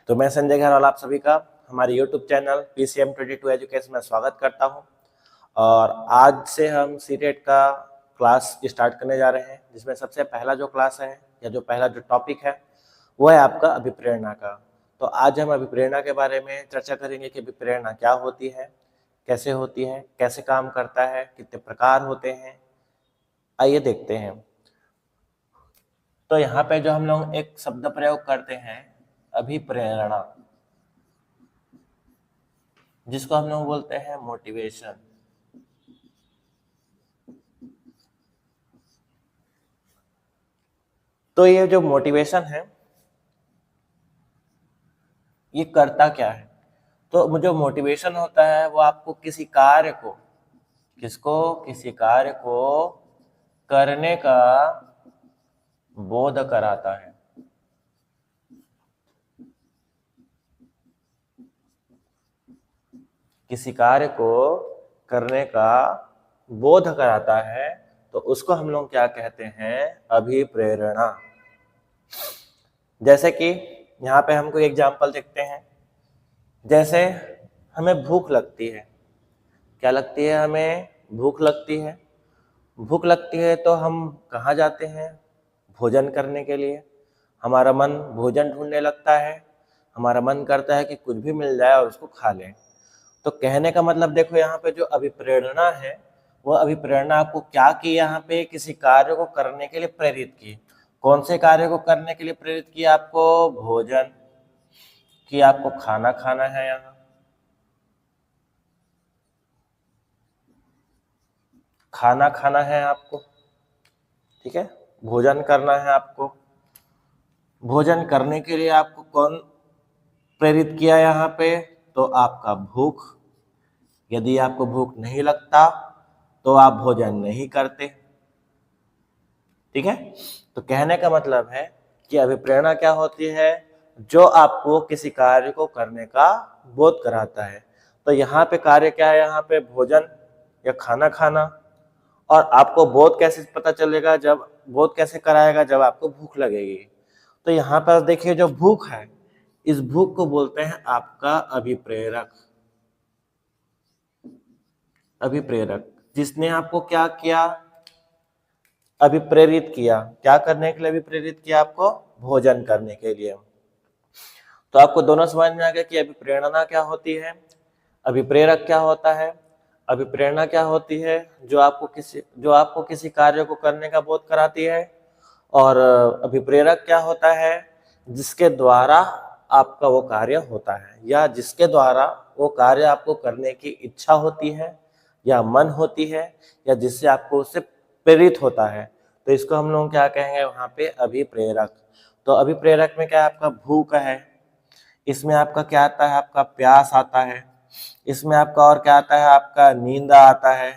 तो मैं संजय घरवाल आप सभी का हमारे YouTube चैनल PCM22 एजुकेशन में स्वागत करता हूं। और आज से हम सीटेट का क्लास स्टार्ट करने जा रहे हैं, जिसमें सबसे पहला जो क्लास है या जो पहला जो टॉपिक है वो है आपका अभिप्रेरणा का। तो आज हम अभिप्रेरणा के बारे में चर्चा करेंगे कि अभिप्रेरणा क्या होती है, कैसे काम करता है, कितने प्रकार होते हैं। आइए देखते हैं। तो यहाँ पे जो हम लोग एक शब्द प्रयोग करते हैं अभिप्रेरणा, जिसको हम लोग बोलते हैं मोटिवेशन। तो ये जो मोटिवेशन है ये करता क्या है? तो जो मोटिवेशन होता है वो आपको किसी कार्य को करने का बोध कराता है। किसी कार्य को करने का बोध कराता है तो उसको हम लोग क्या कहते हैं? अभिप्रेरणा। जैसे कि यहाँ पे हम कोई एग्जाम्पल देखते हैं। जैसे हमें भूख लगती है, क्या लगती है? हमें भूख लगती है। भूख लगती है तो हम कहाँ जाते हैं? भोजन करने के लिए। हमारा मन भोजन ढूंढने लगता है, हमारा मन करता है कि कुछ भी मिल जाए और उसको खा लें। तो कहने का मतलब देखो, यहाँ पे जो अभिप्रेरणा है वो अभिप्रेरणा आपको क्या की? यहाँ पे किसी कार्य को करने के लिए प्रेरित की। कौन से कार्य को करने के लिए प्रेरित किया? आपको भोजन कि आपको खाना खाना है, यहाँ खाना खाना है आपको, ठीक है, भोजन करना है आपको। भोजन करने के लिए आपको कौन प्रेरित किया यहाँ पे? तो आपका भूख। यदि आपको भूख नहीं लगता तो आप भोजन नहीं करते, ठीक है। तो कहने का मतलब है कि अभिप्रेरणा क्या होती है? जो आपको किसी कार्य को करने का बोध कराता है। तो यहाँ पे कार्य क्या है? यहाँ पे भोजन या खाना खाना। और आपको बोध कैसे पता चलेगा? जब बोध कैसे कराएगा? जब आपको भूख लगेगी। तो यहाँ पर देखिए, जो भूख है इस भूख को बोलते हैं आपका अभिप्रेरक। अभिप्रेरक जिसने आपको क्या किया? अभिप्रेरित किया। क्या करने के लिए अभिप्रेरित किया? आपको भोजन करने के लिए। तो आपको दोनों समझ में आ गया कि अभिप्रेरणा क्या होती है, अभिप्रेरक क्या होता है। अभिप्रेरणा क्या होती है? जो आपको किसी कार्य को करने का बोध कराती है। और अभिप्रेरक क्या होता है? जिसके द्वारा आपका वो कार्य होता है, या जिसके द्वारा वो कार्य आपको करने की इच्छा होती है या मन होती है, या जिससे आपको उससे प्रेरित होता है। तो इसको हम लोग क्या कहेंगे वहां पे? अभिप्रेरक। तो अभिप्रेरक में क्या है? आपका भूख है, इसमें आपका क्या आता है? आपका प्यास आता है, इसमें आपका और क्या आता है? आपका नींद आता है,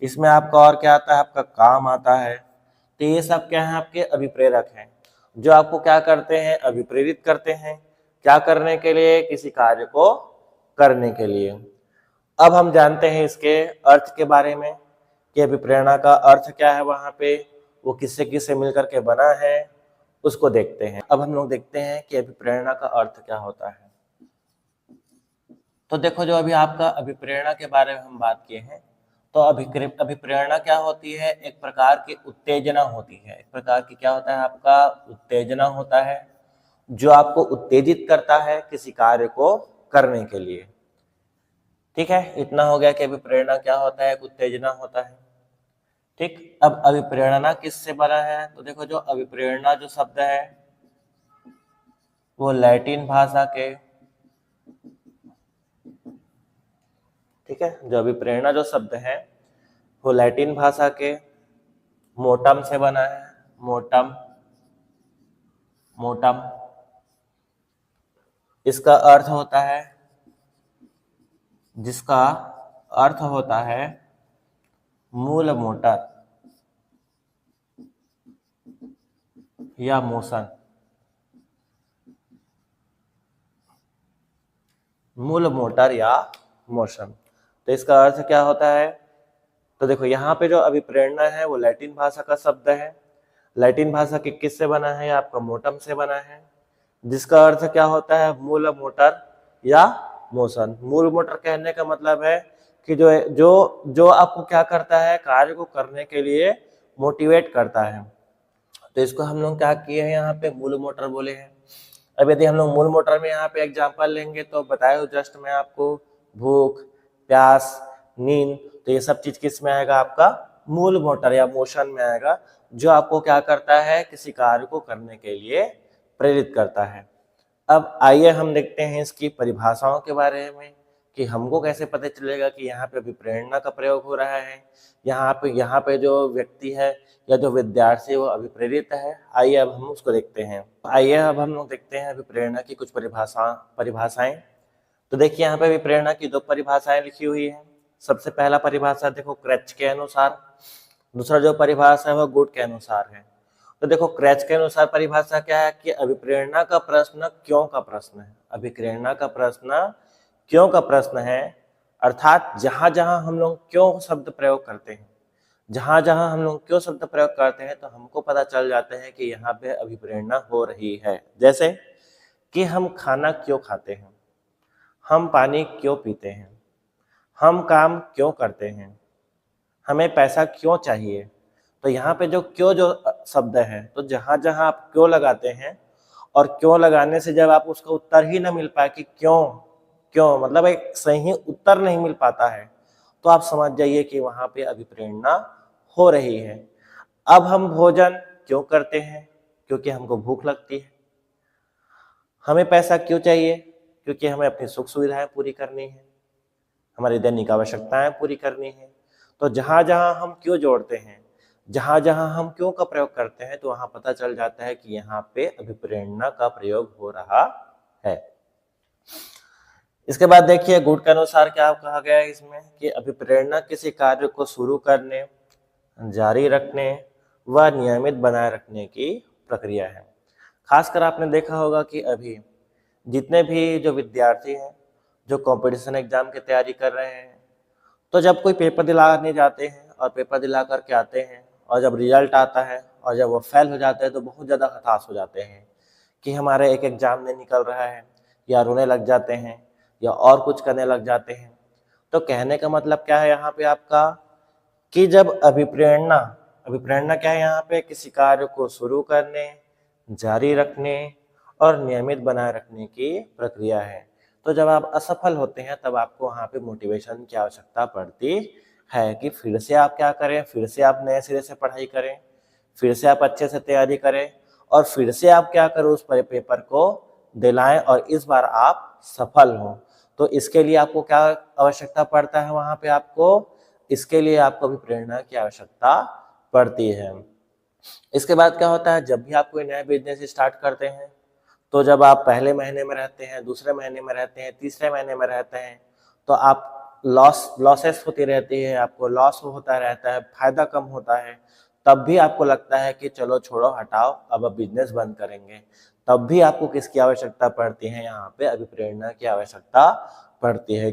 इसमें आपका और क्या आता है? आपका काम आता है। तो ये सब क्या है? आपके अभिप्रेरक हैं, जो आपको क्या करते हैं? अभिप्रेरित करते हैं। क्या करने के लिए? किसी कार्य को करने के लिए। अब हम जानते हैं इसके अर्थ के बारे में कि अभिप्रेरणा का अर्थ क्या है, वहां पे वो किससे किससे मिलकर के बना है, उसको देखते हैं। अब हम लोग देखते हैं कि अभिप्रेरणा का अर्थ क्या होता है। तो देखो, जो अभी आपका अभिप्रेरणा के बारे में हम बात किए हैं, तो अभिप्रेरणा क्या होती है? एक प्रकार की उत्तेजना होती है। एक प्रकार की क्या होता है? आपका उत्तेजना होता है, जो आपको उत्तेजित करता है किसी कार्य को करने के लिए, ठीक है। इतना हो गया कि अभिप्रेरणा क्या होता है? एक उत्तेजना होता है, ठीक। अब अभिप्रेरणा किससे बना है? तो देखो, जो अभिप्रेरणा जो शब्द है वो लैटिन भाषा के, ठीक है, जो अभिप्रेरणा जो शब्द है वो लैटिन भाषा के मोटम से बना है। मोटम, मोटम इसका अर्थ होता है, जिसका अर्थ होता है मूल मोटर या मोशन। मूल मोटर या मोशन। तो इसका अर्थ क्या होता है? तो देखो, यहाँ पे जो अभिप्रेरणा है वो लैटिन भाषा का शब्द है। लैटिन भाषा के किससे बना है? आपका मोटम से बना है। जिसका अर्थ क्या होता है, मूल मोटर या मोशन। मूल मोटर कहने का मतलब है कि जो जो जो आपको क्या करता है, कार्य को करने के लिए मोटिवेट करता है। तो इसको हम लोग क्या किए हैं, यहाँ पे मूल मोटर बोले हैं। अब यदि हम लोग मूल मोटर में यहाँ पे एग्जांपल लेंगे तो बताया जस्ट मैं आपको, भूख, प्यास, नींद, तो ये सब चीज किस में आएगा, आपका मूल मोटर या मोशन में आएगा, जो आपको क्या करता है, किसी कार्य को करने के लिए प्रेरित करता है। अब आइए हम देखते हैं इसकी परिभाषाओं के बारे में कि हमको कैसे पता चलेगा कि यहाँ पे अभिप्रेरणा का प्रयोग हो रहा है, यहाँ पे जो व्यक्ति है या जो विद्यार्थी है वो अभिप्रेरित है। आइए अब हम उसको देखते हैं। आइए अब हम लोग देखते हैं अभिप्रेरणा की कुछ परिभाषाएं। तो देखिए यहाँ पे अभिप्रेरणा की 2 परिभाषाएं लिखी हुई है। सबसे पहला परिभाषा देखो क्रैच के अनुसार, दूसरा जो परिभाषा है वो गुड के अनुसार है। तो देखो क्रैच के अनुसार परिभाषा क्या है कि अभिप्रेरणा का प्रश्न क्यों का प्रश्न है। अभिप्रेरणा का प्रश्न क्यों का प्रश्न है, अर्थात जहां जहां हम लोग क्यों शब्द प्रयोग करते हैं, जहां जहां हम लोग क्यों शब्द प्रयोग करते हैं तो हमको पता चल जाता है कि यहाँ पे अभिप्रेरणा हो रही है। जैसे कि हम खाना क्यों खाते हैं, हम पानी क्यों पीते हैं, हम काम क्यों करते हैं, हमें पैसा क्यों चाहिए। तो यहाँ पे जो क्यों जो शब्द है, तो जहां जहां आप क्यों लगाते हैं और क्यों लगाने से जब आप उसका उत्तर ही ना मिल पाए कि क्यों क्यों मतलब एक सही उत्तर नहीं मिल पाता है, तो आप समझ जाइए कि वहां पे अभिप्रेरणा हो रही है। अब हम भोजन क्यों करते हैं, क्योंकि हमको भूख लगती है। हमें पैसा क्यों चाहिए, क्योंकि हमें अपनी सुख सुविधाएं पूरी करनी है, हमारी दैनिक आवश्यकताएं पूरी करनी है। तो जहां जहां हम क्यों जोड़ते हैं, जहां जहां हम क्यों का प्रयोग करते हैं, तो वहां पता चल जाता है कि यहाँ पे अभिप्रेरणा का प्रयोग हो रहा है। इसके बाद देखिए गुड के अनुसार क्या कहा गया है इसमें कि अभिप्रेरणा किसी कार्य को शुरू करने, जारी रखने व नियमित बनाए रखने की प्रक्रिया है। खासकर आपने देखा होगा कि अभी जितने भी जो विद्यार्थी हैं जो कंपटीशन एग्जाम की तैयारी कर रहे हैं, तो जब कोई पेपर दिलाने जाते हैं और पेपर दिला करके आते हैं और जब रिजल्ट आता है और जब वो फेल हो जाते हैं तो बहुत ज़्यादा हताश हो जाते हैं कि हमारे एक एग्जाम नहीं निकल रहा है, या रोने लग जाते हैं या और कुछ करने लग जाते हैं। तो कहने का मतलब क्या है यहाँ पे आपका कि जब अभिप्रेरणा अभिप्रेरणा क्या है यहाँ पे, किसी कार्य को शुरू करने, जारी रखने और नियमित बनाए रखने की प्रक्रिया है। तो जब आप असफल होते हैं तब आपको वहाँ पे मोटिवेशन की आवश्यकता पड़ती है कि फिर से आप क्या करें, फिर से आप नए सिरे से पढ़ाई करें, फिर से आप अच्छे से तैयारी करें और फिर से आप क्या करें, उस पेपर को दिलाएं और इस बार आप सफल हों। तो इसके लिए आपको क्या आवश्यकता पड़ता है, वहाँ पे आपको इसके लिए आपको भी प्रेरणा की आवश्यकता पड़ती है। इसके बाद क्या होता है, जब भी आप कोई नया बिजनेस स्टार्ट करते हैं तो जब आप पहले महीने में रहते हैं, दूसरे महीने में रहते हैं, तीसरे महीने में रहते हैं, तो आप लॉसेस होती रहती है, आपको लॉस होता रहता है, फायदा कम होता है। तब भी आपको लगता है कि चलो छोड़ो हटाओ, अब बिजनेस बंद करेंगे। तब भी आपको किसकी आवश्यकता पड़ती है, यहाँ पे अभिप्रेरणा की आवश्यकता पड़ती है।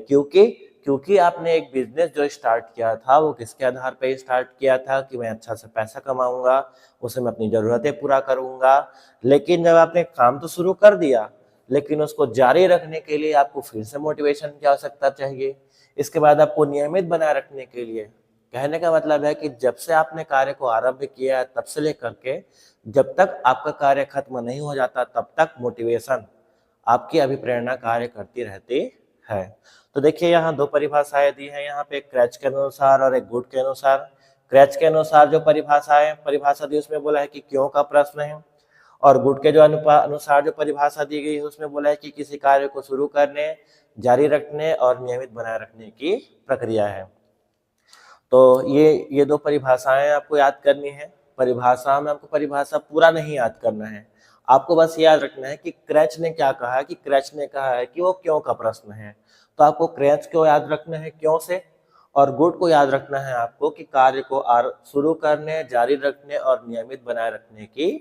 क्योंकि आपने एक बिजनेस जो स्टार्ट किया था वो किसके आधार पे स्टार्ट किया था कि मैं अच्छा से पैसा कमाऊंगा, उसे मैं अपनी जरूरतें पूरा करूंगा। लेकिन जब आपने काम तो शुरू कर दिया, लेकिन उसको जारी रखने के लिए आपको फिर से मोटिवेशन की आवश्यकता चाहिए। इसके बाद आपको नियमित बनाए रखने के लिए, कहने का मतलब है कि जब से आपने कार्य को आरंभ किया है तब से लेकर के जब तक आपका कार्य खत्म नहीं हो जाता तब तक मोटिवेशन, आपकी अभिप्रेरणा कार्य करती रहती है। तो देखिए यहाँ 2 परिभाषाएं दी है, यहाँ पे एक क्रैच के अनुसार और एक गुड के अनुसार। क्रैच के अनुसार जो परिभाषा दी उसमें बोला है कि क्यों का प्रश्न है, और गुड के जो अनुसार जो परिभाषा दी गई है उसमें बोला है कि किसी कार्य को शुरू करने, जारी रखने और नियमित बनाए रखने की प्रक्रिया है। तो ये 2 परिभाषाएं आपको याद करनी है। परिभाषा में आपको परिभाषा पूरा नहीं याद करना है, आपको बस याद रखना है कि क्रैच ने क्या कहा है, कि क्रैच ने कहा है कि वो क्यों का प्रश्न है। तो आपको क्रैच को याद रखना है क्यों से, और गुड को याद रखना है आपको कि कार्य को शुरू करने, जारी रखने और नियमित बनाए रखने की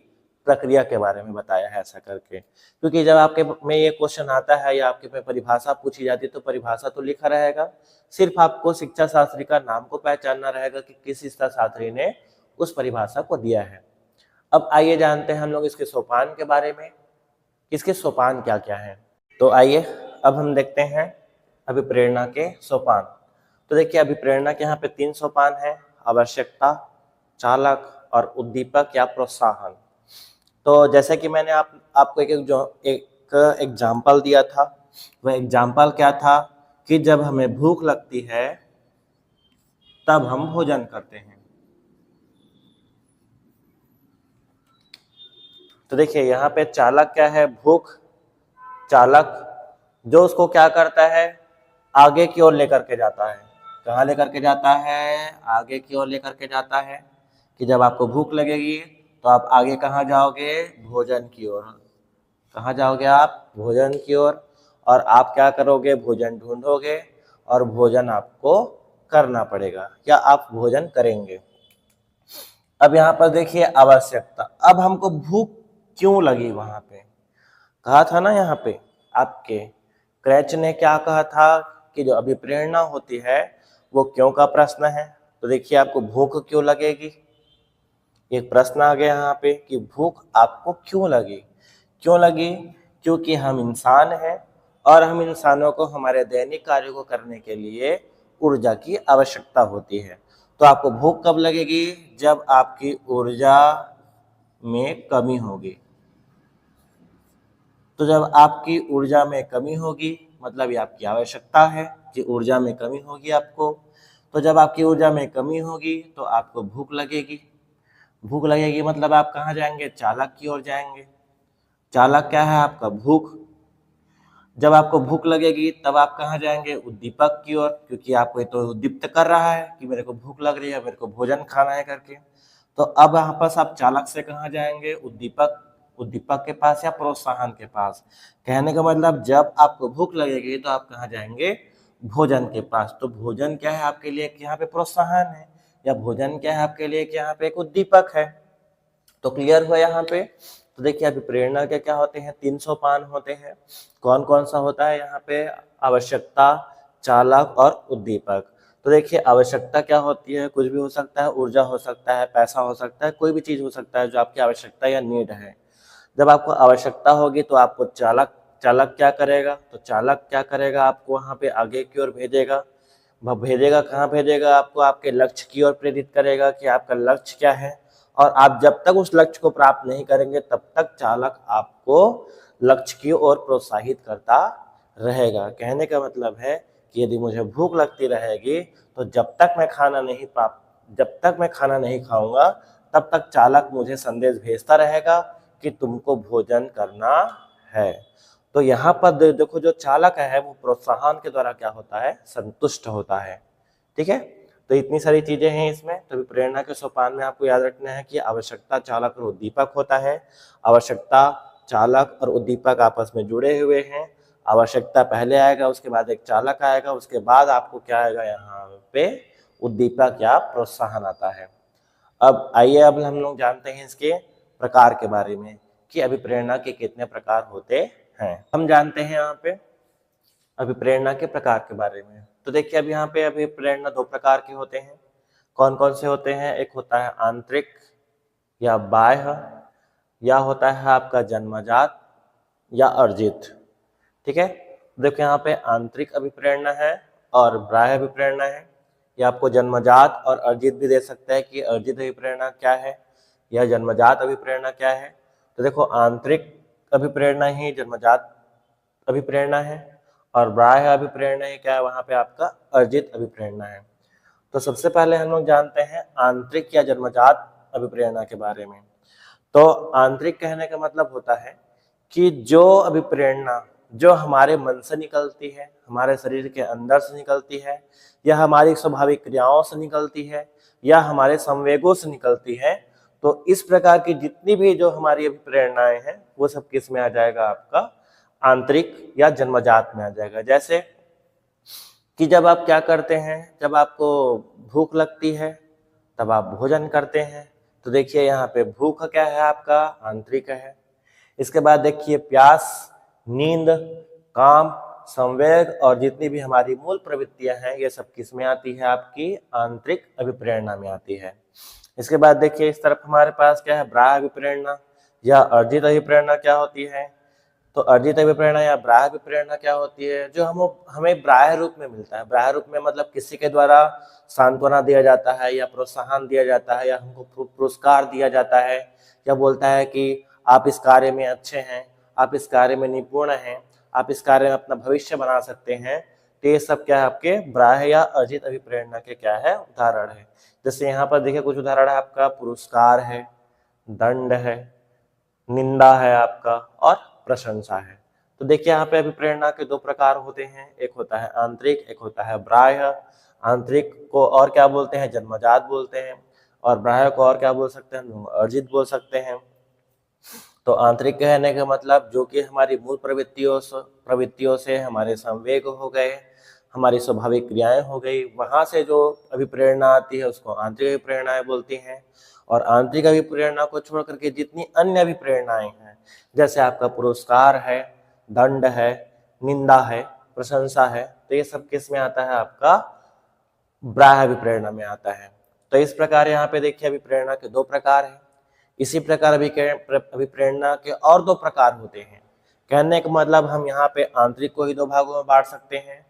प्रक्रिया के बारे में बताया है ऐसा करके। क्योंकि जब आपके में ये क्वेश्चन आता है या आपके में परिभाषा पूछी जाती है तो परिभाषा तो लिखा रहेगा, सिर्फ आपको शिक्षा शास्त्री का नाम को पहचानना रहेगा कि किस शिक्षा शास्त्री ने उस परिभाषा को दिया है। अब आइए जानते हैं हम लोग इसके सोपान के बारे में। इसके सोपान क्या क्या हैं। तो आइए अब हम देखते हैं अभिप्रेरणा के सोपान। तो देखिए अभिप्रेरणा के यहाँ पे 3 सोपान है, आवश्यकता, चालक और उद्दीपक या प्रोत्साहन। तो जैसे कि मैंने आपको एक एग्जाम्पल दिया था, वह एग्जाम्पल क्या था कि जब हमें भूख लगती है तब हम भोजन करते हैं। तो देखिए यहाँ पे चालक क्या है, भूख। चालक जो उसको क्या करता है, आगे की ओर लेकर के जाता है। कहाँ लेकर के जाता है, आगे की ओर लेकर के जाता है कि जब आपको भूख लगेगी तो आप आगे कहाँ जाओगे, भोजन की ओर। कहाँ जाओगे आप, भोजन की ओर। और आप क्या करोगे, भोजन ढूंढोगे और भोजन आपको करना पड़ेगा या आप भोजन करेंगे। अब यहाँ पर देखिए आवश्यकता। अब हमको भूख क्यों लगी, वहां पे कहा था ना, यहाँ पे आपके क्रैच ने क्या कहा था कि जो अभिप्रेरणा होती है वो क्यों का प्रश्न है। तो देखिए आपको भूख क्यों लगेगी, एक प्रश्न आ गया यहाँ पे कि भूख आपको क्यों लगी। क्यों लगी, क्योंकि हम इंसान हैं और हम इंसानों को हमारे दैनिक कार्यों को करने के लिए ऊर्जा की आवश्यकता होती है। तो आपको भूख कब लगेगी, जब आपकी ऊर्जा में कमी होगी। तो जब आपकी ऊर्जा में कमी होगी, मतलब ये आपकी आवश्यकता है कि ऊर्जा में कमी होगी आपको। तो जब आपकी ऊर्जा में कमी होगी तो आपको भूख लगेगी। भूख लगेगी मतलब आप कहाँ जाएंगे, चालक की ओर जाएंगे। चालक क्या है आपका, भूख। जब आपको भूख लगेगी तब आप कहाँ जाएंगे, उद्दीपक की ओर, क्योंकि आपको ये तो उद्दीप्त कर रहा है कि मेरे को भूख लग रही है, मेरे को भोजन खाना है करके। तो अब यहाँ पर आप चालक से कहाँ जाएंगे, उद्दीपक। उद्दीपक के पास या प्रोत्साहन के पास। कहने का मतलब जब आपको भूख लगेगी तो आप कहाँ जाएंगे, भोजन के पास। तो भोजन क्या है आपके लिए, यहाँ पे प्रोत्साहन है, या भोजन क्या है आपके लिए, यहाँ पे एक उद्दीपक है। तो क्लियर हुआ यहाँ पे। तो देखिए अभी प्रेरणा के क्या होते हैं, 3 सोपान होते हैं। कौन कौन सा होता है यहाँ पे, आवश्यकता, चालक और उद्दीपक। तो देखिए आवश्यकता क्या होती है, कुछ भी हो सकता है, ऊर्जा हो सकता है, पैसा हो सकता है, कोई भी चीज हो सकता है जो आपकी आवश्यकता या नीड है। जब आपको आवश्यकता होगी तो आपको चालक चालक क्या करेगा, तो चालक क्या करेगा, आपको वहां पे आगे की ओर भेजेगा। वह भेजेगा कहाँ भेजेगा, आपको आपके लक्ष्य की ओर प्रेरित करेगा कि आपका लक्ष्य क्या है। और आप जब तक उस लक्ष्य को प्राप्त नहीं करेंगे तब तक चालक आपको लक्ष्य की ओर प्रोत्साहित करता रहेगा। कहने का मतलब है कि यदि मुझे भूख लगती रहेगी तो जब तक मैं खाना नहीं खाऊंगा तब तक चालक मुझे संदेश भेजता रहेगा कि तुमको भोजन करना है। तो यहाँ पर देखो जो चालक है वो प्रोत्साहन के द्वारा क्या होता है, संतुष्ट होता है। ठीक है, तो इतनी सारी चीजें हैं इसमें। तो प्रेरणा के सोपान में आपको याद रखना है कि आवश्यकता, चालक और उद्दीपक होता है। आवश्यकता, चालक और उद्दीपक आपस में जुड़े हुए हैं। आवश्यकता पहले आएगा, उसके बाद एक चालक आएगा, उसके बाद आपको क्या आएगा, यहाँ पे उद्दीपक या प्रोत्साहन आता है। अब आइए अब हम लोग जानते हैं इसके प्रकार के बारे में कि अभिप्रेरणा के कितने प्रकार होते हैं। हम जानते हैं यहाँ पे अभिप्रेरणा के प्रकार के बारे में। तो देखिए अब यहाँ पे अभिप्रेरणा 2 प्रकार के होते हैं। कौन कौन से होते हैं, एक होता है आंतरिक या बाह्य, या होता है आपका जन्मजात या अर्जित। ठीक है, देखो यहाँ पे आंतरिक अभिप्रेरणा है और बाह्य अभिप्रेरणा है। ये आपको जन्मजात और अर्जित भी दे सकता है कि अर्जित अभिप्रेरणा क्या है या जन्मजात अभिप्रेरणा क्या है। तो देखो आंतरिक अभिप्रेरणा ही जन्मजात अभिप्रेरणा है और बाह्य अभिप्रेरणा ही क्या है, वहां पे आपका अर्जित अभिप्रेरणा है। तो सबसे पहले हम लोग जानते हैं आंतरिक या जन्मजात अभिप्रेरणा के बारे में। तो आंतरिक कहने का मतलब होता है कि जो अभिप्रेरणा जो हमारे मन से निकलती है, हमारे शरीर के अंदर से निकलती है, या हमारी स्वाभाविक क्रियाओं से निकलती है, या हमारे संवेगों से निकलती है। तो इस प्रकार की जितनी भी जो हमारी अभिप्रेरणाएं हैं वो सब किस में आ जाएगा, आपका आंतरिक या जन्मजात में आ जाएगा। जैसे कि जब आप क्या करते हैं, जब आपको भूख लगती है तब आप भोजन करते हैं। तो देखिए यहाँ पे भूख क्या है, आपका आंतरिक है। इसके बाद देखिए प्यास, नींद, काम, संवेग और जितनी भी हमारी मूल प्रवृत्तियां हैं ये सब किस में आती है, आपकी आंतरिक अभिप्रेरणा में आती है। इसके बाद देखिए इस तरफ हमारे पास क्या है, बाह्य अभिप्रेरणा या अर्जित अभिप्रेरणा क्या होती है। तो अर्जित अभिप्रेरणा या बाह्य अभिप्रेरणा क्या होती है? जो हमें बाह्य रूप में मिलता है। बाह्य रूप में मतलब किसी के द्वारा सांत्वना दिया जाता है या प्रोत्साहन दिया जाता है या हमको पुरस्कार दिया जाता है या बोलता है कि आप इस कार्य में अच्छे हैं, आप इस कार्य में निपुण हैं, आप इस कार्य में अपना भविष्य बना सकते हैं। तो ये सब क्या है आपके बाह्य या अर्जित अभिप्रेरणा के क्या है उदाहरण है। जैसे यहाँ पर देखिए कुछ उदाहरण है, आपका पुरस्कार है, दंड है, निंदा है आपका और प्रशंसा है। तो देखिए यहाँ पे अभिप्रेरणा के दो प्रकार होते हैं, एक होता है आंतरिक, एक होता है बाह्य। आंतरिक को और क्या बोलते हैं? जन्मजात बोलते हैं। और बाह्य को और क्या बोल सकते हैं? अर्जित बोल सकते हैं। तो आंतरिक कहने का मतलब जो कि हमारी मूल प्रवृत्तियों से हमारे संवेग हो गए, हमारी स्वाभाविक क्रियाएं हो गई, वहां से जो अभिप्रेरणा आती है उसको आंतरिक अभिप्रेरणाएं बोलती हैं। और आंतरिक अभिप्रेरणा को छोड़ करके जितनी अन्य अभिप्रेरणाएं हैं, जैसे आपका पुरस्कार है, दंड है, निंदा है, प्रशंसा है, तो ये सब किस में आता है? आपका बाह्य अभिप्रेरणा में आता है। तो इस प्रकार यहाँ पे देखिए अभिप्रेरणा के दो प्रकार हैं। इसी प्रकार अभिप्रेरणा के और दो प्रकार होते हैं। कहने का मतलब हम यहाँ पे आंतरिक को ही दो भागों में बांट सकते हैं,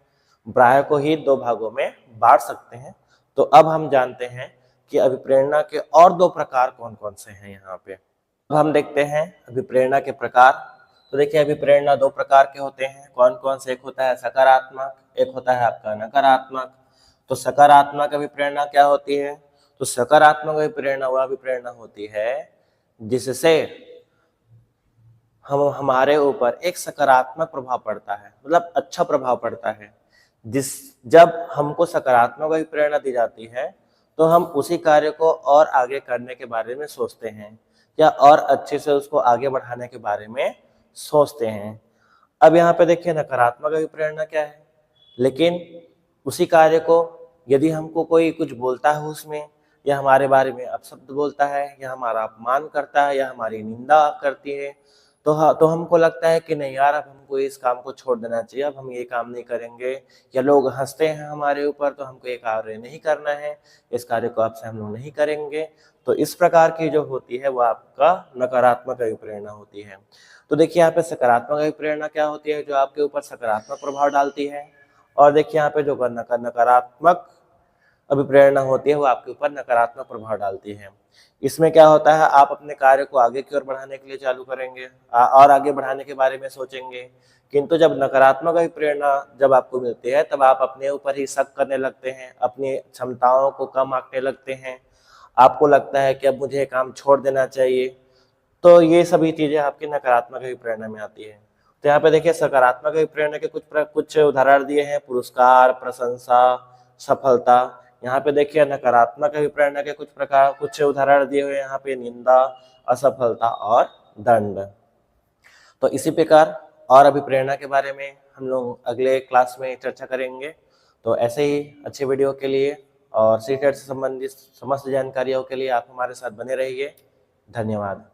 बाह्य को ही दो भागों में बांट सकते हैं। तो अब हम जानते हैं कि अभिप्रेरणा के और दो प्रकार कौन कौन से हैं यहाँ पे। अब हम देखते हैं अभिप्रेरणा के प्रकार। तो देखिए अभिप्रेरणा दो प्रकार के होते हैं, कौन कौन से? एक होता है सकारात्मक, एक होता है आपका नकारात्मक। तो सकारात्मक अभिप्रेरणा क्या होती है? तो सकारात्मक अभिप्रेरणा वह अभिप्रेरणा होती है जिससे हमारे ऊपर एक सकारात्मक प्रभाव पड़ता है, मतलब अच्छा प्रभाव पड़ता है। जब हमको सकारात्मक अभिप्रेरणा दी जाती है तो हम उसी कार्य को और आगे करने के बारे में सोचते हैं या और अच्छे से उसको आगे बढ़ाने के बारे में सोचते हैं। अब यहाँ पे देखिए नकारात्मक अभिप्रेरणा क्या है? लेकिन उसी कार्य को यदि हमको कोई कुछ बोलता है उसमें, या हमारे बारे में अपशब्द बोलता है, या हमारा अपमान करता है, या हमारी निंदा करती है, तो हमको लगता है कि नहीं यार, अब हमको इस काम को छोड़ देना चाहिए, अब हम ये काम नहीं करेंगे। या लोग हंसते हैं हमारे ऊपर तो हमको ये कार्य नहीं करना है, इस कार्य को आपसे हम लोग नहीं करेंगे। तो इस प्रकार की जो होती है वो आपका नकारात्मक अभिप्रेरणा होती है। तो देखिए यहाँ पे सकारात्मक अभिप्रेरणा क्या होती है? जो आपके ऊपर सकारात्मक प्रभाव डालती है। और देखिए यहाँ पे जो नकारात्मक अभिप्रेरणा होती है वो आपके ऊपर नकारात्मक प्रभाव डालती है। इसमें क्या होता है? आप अपने कार्य को आगे की ओर बढ़ाने के लिए चालू करेंगे और आगे बढ़ाने के बारे में सोचेंगे। किंतु जब नकारात्मक अभिप्रेरणा जब आपको मिलती है तब आप अपने ऊपर ही शक करने लगते हैं, अपनी क्षमताओं को कम आंकने लगते हैं, आपको लगता है कि अब मुझे काम छोड़ देना चाहिए। तो ये सभी चीजें आपकी नकारात्मक अभिप्रेरणा में आती है। तो यहाँ पे देखिए सकारात्मक अभिप्रेरणा के कुछ उदाहरण दिए हैं, पुरस्कार, प्रशंसा, सफलता। यहाँ पे देखिए नकारात्मक अभिप्रेरणा के कुछ उदाहरण दिए हुए हैं, यहाँ पे निंदा, असफलता और दंड। तो इसी प्रकार और अभिप्रेरणा के बारे में हम लोग अगले क्लास में चर्चा करेंगे। तो ऐसे ही अच्छे वीडियो के लिए और सीटेट से संबंधित समस्त जानकारियों के लिए आप हमारे साथ बने रहिए। धन्यवाद।